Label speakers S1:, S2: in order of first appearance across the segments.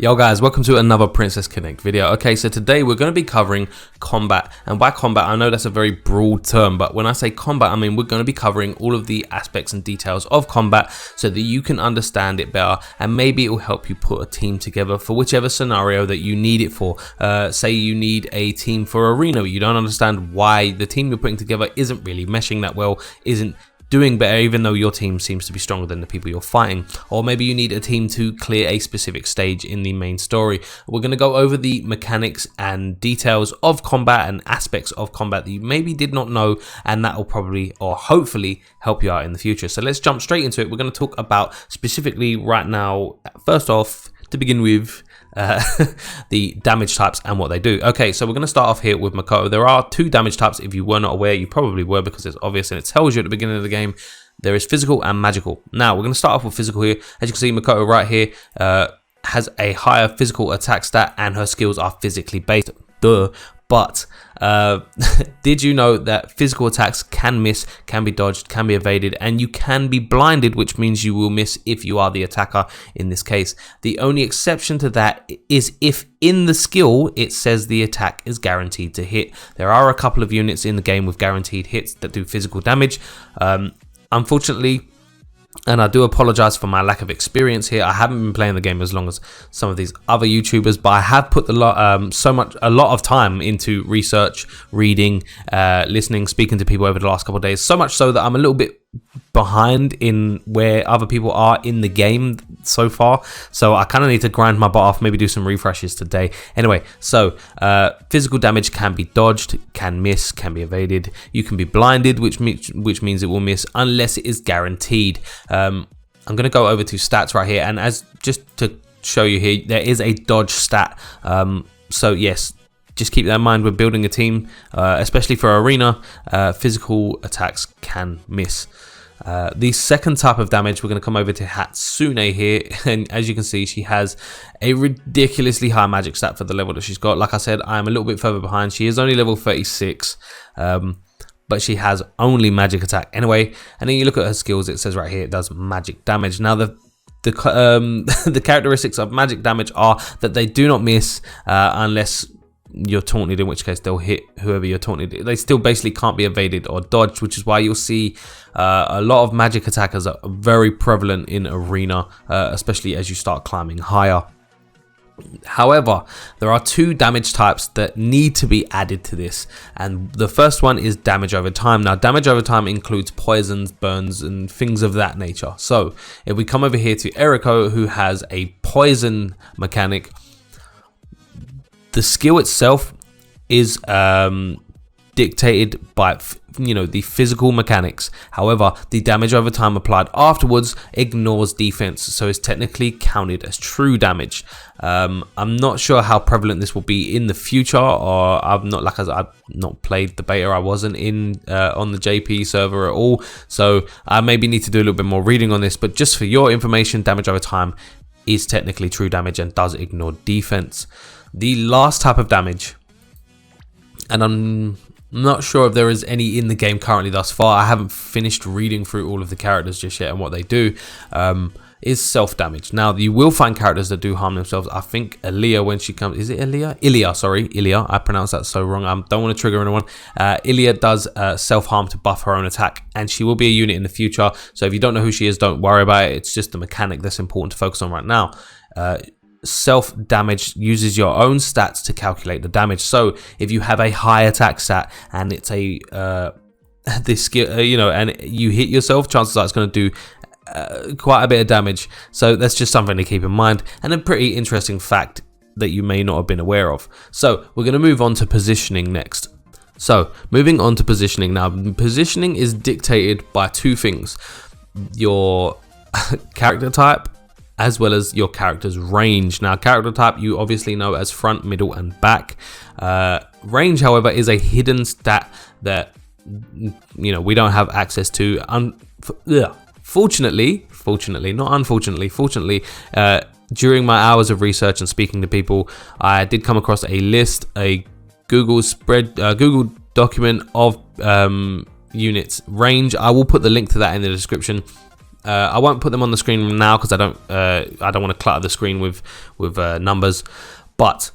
S1: Yo guys, welcome to another Princess Connect video. Okay, so today we're going to be covering combat, and by combat I know that's a very broad term, but when I say combat I mean we're going to be covering all of the aspects and details of combat so that you can understand it better, and maybe it will help you put a team together for whichever scenario that you need it for. Say you need a team for arena, you don't understand why the team you're putting together isn't really meshing that well, isn't doing better even though your team seems to be stronger than the people you're fighting. Or maybe you need a team to clear a specific stage in the main story. We're going to go over the mechanics and details of combat and aspects of combat that you maybe did not know, and that will probably or hopefully help you out in the future. So let's jump straight into it. We're going to talk about specifically right now, first off, to begin with, the damage types and what they do. Okay, so we're going to start off here with Makoto. There are two damage types. If you were not aware, you probably were because it's obvious and it tells you at the beginning of the game. There is physical and magical. Now we're going to start off with physical here. As you can see, Makoto right here has a higher physical attack stat and her skills are physically based. Duh. But did you know that physical attacks can miss, can be dodged, can be evaded, and you can be blinded, which means you will miss if you are the attacker in this case. The only exception to that is if in the skill it says the attack is guaranteed to hit. There are a couple of units in the game with guaranteed hits that do physical damage. Unfortunately, and I do apologize for my lack of experience here, I haven't been playing the game as long as some of these other YouTubers, but I have put a lot of time into research, reading, listening, speaking to people over the last couple of days, so much so that I'm a little bit behind in where other people are in the game so far. So I kind of need to grind my butt off, maybe do some refreshes today. Anyway, so physical damage can be dodged, can miss, can be evaded. You can be blinded, which means it will miss unless it is guaranteed. I'm going to go over to stats right here, and as just to show you here, there is a dodge stat. So yes, just keep that in mind when building a team, especially for arena. Physical attacks can miss. The second type of damage, we're going to come over to Hatsune here, and as you can see, she has a ridiculously high magic stat for the level that she's got. Like I said, I am a little bit further behind. She is only level 36, but she has only magic attack anyway. And then you look at her skills, it says right here it does magic damage. Now the characteristics of magic damage are that they do not miss unless you're taunted, in which case they'll hit whoever you're taunted. They still basically can't be evaded or dodged, which is why you'll see a lot of magic attackers are very prevalent in arena, especially as you start climbing higher. However, there are two damage types that need to be added to this, and the first one is damage over time. Now, damage over time includes poisons, burns, and things of that nature. So if we come over here to Eriko, who has a poison mechanic, the skill itself is dictated by the physical mechanics. However, the damage over time applied afterwards ignores defense, so it's technically counted as true damage. I'm not sure how prevalent this will be in the future, or I've not played the beta. I wasn't in on the JP server at all, so I maybe need to do a little bit more reading on this. But just for your information, damage over time is technically true damage and does ignore defense. The last type of damage, and I'm not sure if there is any in the game currently thus far, I haven't finished reading through all of the characters just yet and what they do, is self-damage. Now, you will find characters that do harm themselves. I think Ilia, when she comes, is it Ilia? Ilia, I pronounced that so wrong. I don't want to trigger anyone. Ilia does self-harm to buff her own attack, and she will be a unit in the future. So if you don't know who she is, don't worry about it. It's just the mechanic that's important to focus on right now. Self-damage uses your own stats to calculate the damage. So if you have a high attack stat and it's a this skill, and you hit yourself, chances are it's going to do quite a bit of damage. So that's just something to keep in mind, and a pretty interesting fact that you may not have been aware of. So we're going to move on to positioning next. So moving on to positioning now, positioning is dictated by two things: your character type as well as your character's range. Now, character type you obviously know as front, middle, and back. Range, however, is a hidden stat that we don't have access to. Fortunately, not unfortunately, fortunately, during my hours of research and speaking to people, I did come across a list, a Google document of units range. I will put the link to that in the description. I won't put them on the screen now because I don't want to clutter the screen with numbers. But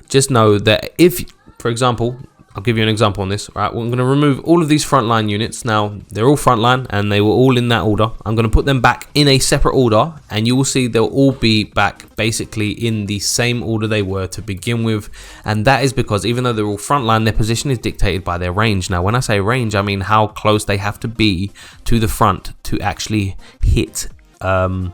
S1: just know that if, for example, I'll give you an example on this. Right, we're going to remove all of these frontline units. Now, they're all frontline and they were all in that order. I'm going to put them back in a separate order, and you will see they'll all be back basically in the same order they were to begin with. And that is because even though they're all frontline, their position is dictated by their range. Now, when I say range, I mean how close they have to be to the front to actually hit the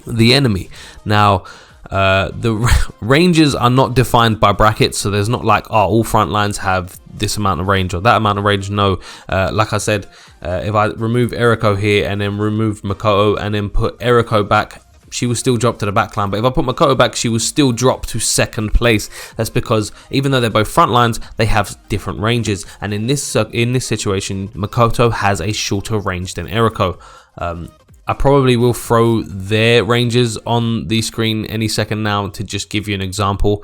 S1: enemy. Now, the ranges are not defined by brackets, so there's not like, oh, all front lines have this amount of range or that amount of range. No, like I said, if I remove Eriko here and then remove Makoto and then put Eriko back, she will still drop to the back line. But if I put Makoto back, she will still drop to second place. That's because even though they're both front lines, they have different ranges. And in this situation, Makoto has a shorter range than Eriko. I probably will throw their ranges on the screen any second now to just give you an example.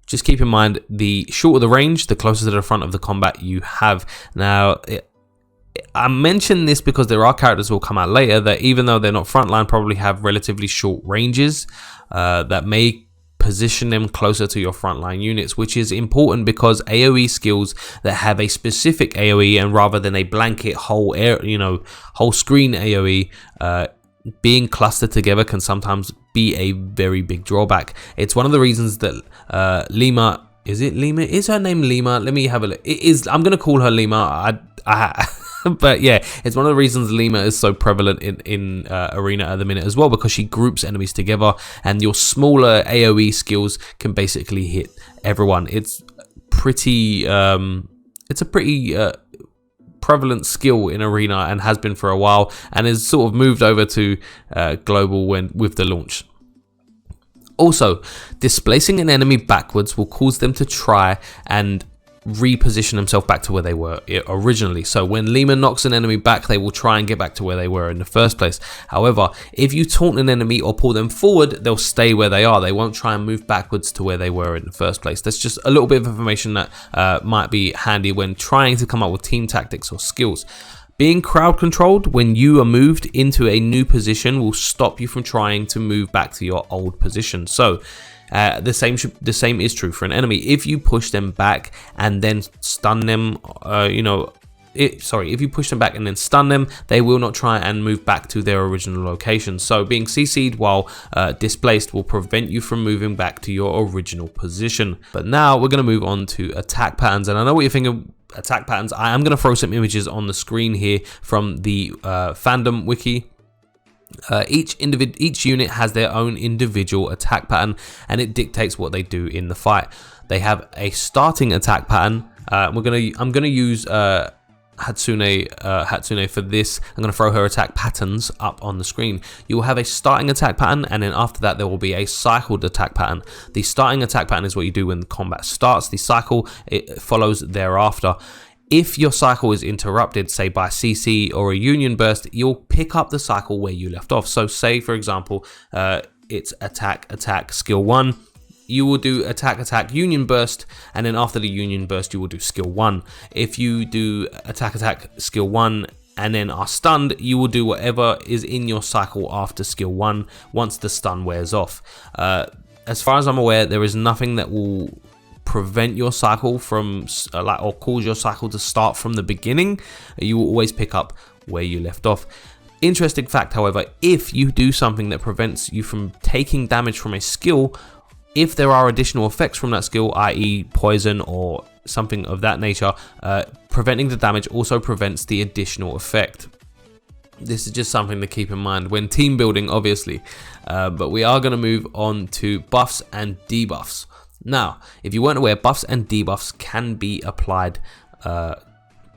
S1: Just keep in mind, the shorter the range, the closer to the front of the combat you have. Now, I mention this because there are characters who will come out later that even though they're not frontline, probably have relatively short ranges that may position them closer to your frontline units, which is important because AoE skills that have a specific AoE and rather than a blanket whole screen AoE, being clustered together can sometimes be a very big drawback. It's one of the reasons that Lima, is it Lima? Is her name Lima? Let me have a look. It is. I'm gonna call her Lima. But yeah, it's one of the reasons Lima is so prevalent in Arena at the minute as well, because she groups enemies together and your smaller AoE skills can basically hit everyone. It's pretty it's a pretty prevalent skill in Arena and has been for a while, and is sort of moved over to global with the launch. Also, displacing an enemy backwards will cause them to try and reposition themselves back to where they were originally. So when Lima knocks an enemy back, they will try and get back to where they were in the first place. However, if you taunt an enemy or pull them forward, they'll stay where they are. They won't try and move backwards to where they were in the first place. That's just a little bit of information that might be handy when trying to come up with team tactics or skills. Being crowd controlled when you are moved into a new position will stop you from trying to move back to your old position. So the same is true for an enemy. If you push them back and then stun them, if you push them back and then stun them, they will not try and move back to their original location. So being CC'd while displaced will prevent you from moving back to your original position. But now we're going to move on to attack patterns, and I know what you're thinking. Attack patterns. I am going to throw some images on the screen here from the fandom wiki. Each unit has their own individual attack pattern, and it dictates what they do in the fight. They have a starting attack pattern. I'm gonna use Hatsune for this. I'm gonna throw her attack patterns up on the screen. You will have a starting attack pattern, and then after that there will be a cycled attack pattern. The starting attack pattern is what you do when the combat starts. The cycle, it follows thereafter. If your cycle is interrupted, say by CC or a union burst, you'll pick up the cycle where you left off. So say, for example, it's attack, skill 1. You will do attack, union burst, and then after the union burst, you will do skill 1. If you do attack, skill 1, and then are stunned, you will do whatever is in your cycle after skill 1 once the stun wears off. As far as I'm aware, there is nothing that will prevent your cycle from or cause your cycle to start from the beginning. You will always pick up where you left off. Interesting fact, however, if you do something that prevents you from taking damage from a skill, if there are additional effects from that skill, i.e. poison or something of that nature, preventing the damage also prevents the additional effect. This is just something to keep in mind when team building, obviously. But we are going to move on to buffs and debuffs. Now, if you weren't aware, buffs and debuffs can be applied.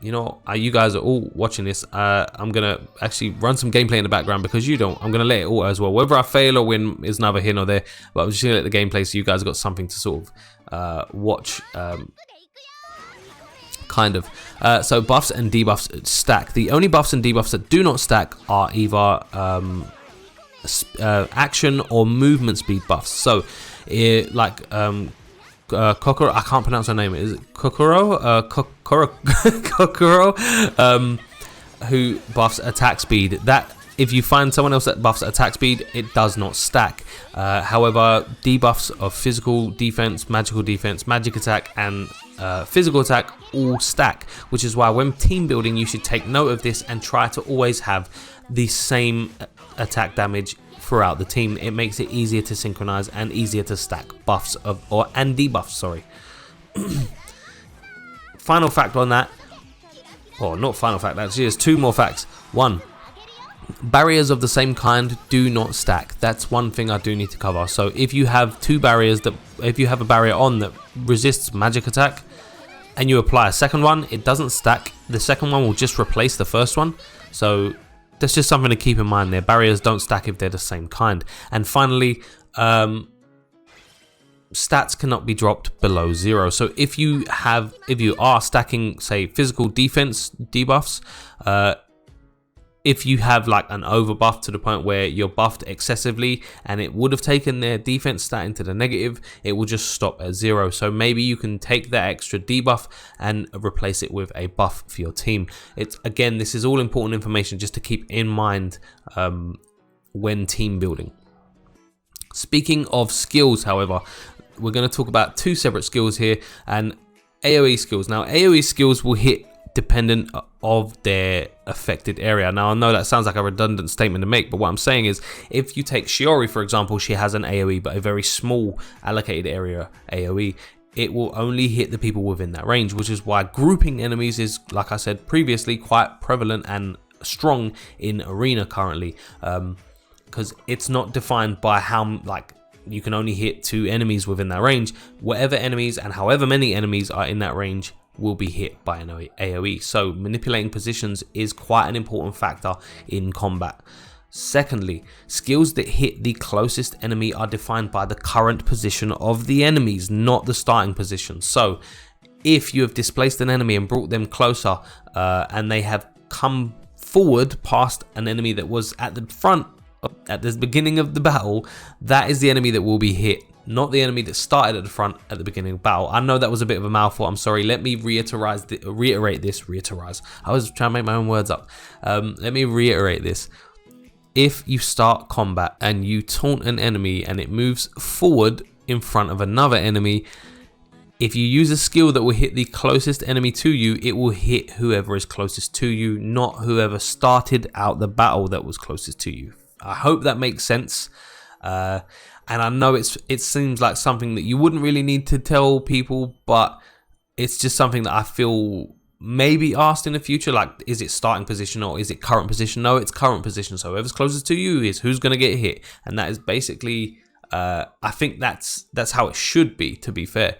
S1: You guys are all watching this. I'm gonna actually run some gameplay in the background because you don't. I'm gonna let it auto as well. Whether I fail or win is neither here nor there. But I'm just gonna let the gameplay so you guys got something to sort of watch. So buffs and debuffs stack. The only buffs and debuffs that do not stack are either action or movement speed buffs. So Kokoro, I can't pronounce her name. Is it Kokoro? Kokoro. who buffs attack speed. That if you find someone else that buffs attack speed, it does not stack. However, debuffs of physical defense, magic attack, and physical attack all stack, which is why when team building you should take note of this and try to always have the same attack damage throughout the team. It makes it easier to synchronize and easier to stack buffs and debuffs, sorry. Final fact on that, or not final fact, actually there's 2 more facts. 1, barriers of the same kind do not stack. That's one thing I do need to cover. So if you have 2 barriers if you have a barrier on that resists magic attack and you apply a second one, it doesn't stack. The second one will just replace the first one. So that's just something to keep in mind there. Barriers don't stack if they're the same kind. And finally, stats cannot be dropped below 0. So if you are stacking, say, physical defense debuffs, if you have like an overbuff to the point where you're buffed excessively and it would have taken their defense stat into the negative, it will just stop at 0. So maybe you can take that extra debuff and replace it with a buff for your team. Again, this is all important information just to keep in mind when team building. Speaking of skills, however, we're going to talk about 2 separate skills here, and AoE skills. Now, AoE skills will hit dependent of their affected area. Now, I know that sounds like a redundant statement to make, but what I'm saying is, if you take Shiori, for example, she has an AoE, but a very small allocated area AoE. It will only hit the people within that range, which is why grouping enemies is, like I said previously, quite prevalent and strong in Arena currently, because it's not defined by how, like, you can only hit 2 enemies within that range. Whatever enemies and however many enemies are in that range will be hit by an AoE. So manipulating positions is quite an important factor in combat. Secondly, skills that hit the closest enemy are defined by the current position of the enemies, not the starting position. So if you have displaced an enemy and brought them closer, and they have come forward past an enemy that was at the front at the beginning of the battle, that is the enemy that will be hit, not the enemy that started at the front at the beginning of the battle. I know that was a bit of a mouthful, I'm sorry. Let me reiterate this. I was trying to make my own words up. Let me reiterate this. If you start combat and you taunt an enemy and it moves forward in front of another enemy, if you use a skill that will hit the closest enemy to you, it will hit whoever is closest to you, not whoever started out the battle that was closest to you. I hope that makes sense. And I know it seems like something that you wouldn't really need to tell people, but it's just something that I feel may be asked in the future. Like, is it starting position or is it current position? No, it's current position. So whoever's closest to you is who's going to get hit. And that is basically, I think that's how it should be, to be fair.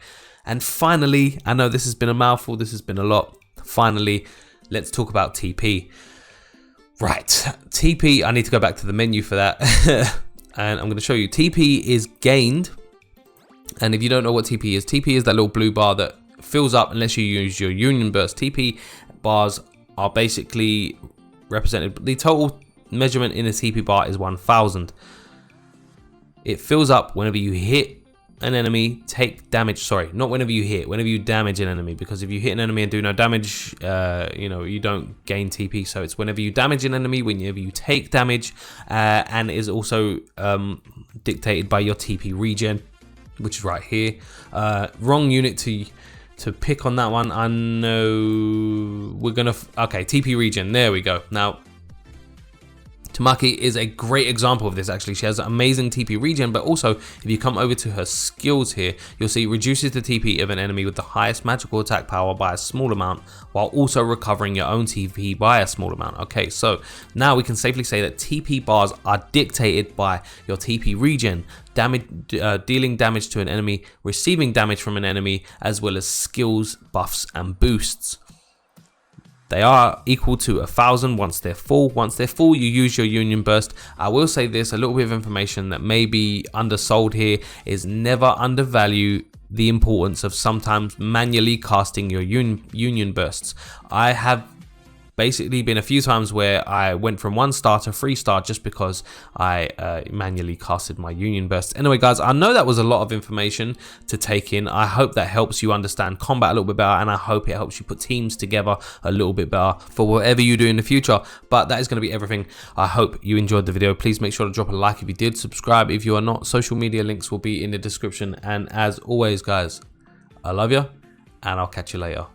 S1: And finally, I know this has been a mouthful, this has been a lot. Finally, let's talk about TP. Right, TP, I need to go back to the menu for that. And I'm going to show you. TP is gained. And if you don't know what TP is that little blue bar that fills up unless you use your Union Burst. TP bars are basically represented. The total measurement in a TP bar is 1000. It fills up whenever you hit an enemy, take damage. Sorry, not whenever you hit, whenever you damage an enemy, because if you hit an enemy and do no damage, you don't gain TP. So it's whenever you damage an enemy, whenever you take damage, and is also dictated by your TP regen, which is right here. Wrong unit to pick on that one. I know we're gonna okay, TP regen, there we go. Now Tamaki is a great example of this, actually. She has amazing TP regen, but also if you come over to her skills here, you'll see reduces the TP of an enemy with the highest magical attack power by a small amount, while also recovering your own TP by a small amount. Okay, so now we can safely say that TP bars are dictated by your TP regen, damage, dealing damage to an enemy, receiving damage from an enemy, as well as skills, buffs, and boosts. They are equal to 1000 once they're full. Once they're full, you use your Union Burst. I will say this, a little bit of information that may be undersold here is never undervalue the importance of sometimes manually casting your Union Bursts. I have basically been a few times where I went from 1 star to 3 star just because I manually casted my union bursts. Anyway guys, I know that was a lot of information to take in. I hope that helps you understand combat a little bit better, and I hope it helps you put teams together a little bit better for whatever you do in the future. But that is going to be everything. I hope you enjoyed the video. Please make sure to drop a like if you did, subscribe if you are not. Social media links will be in the description, and as always guys, I love you and I'll catch you later.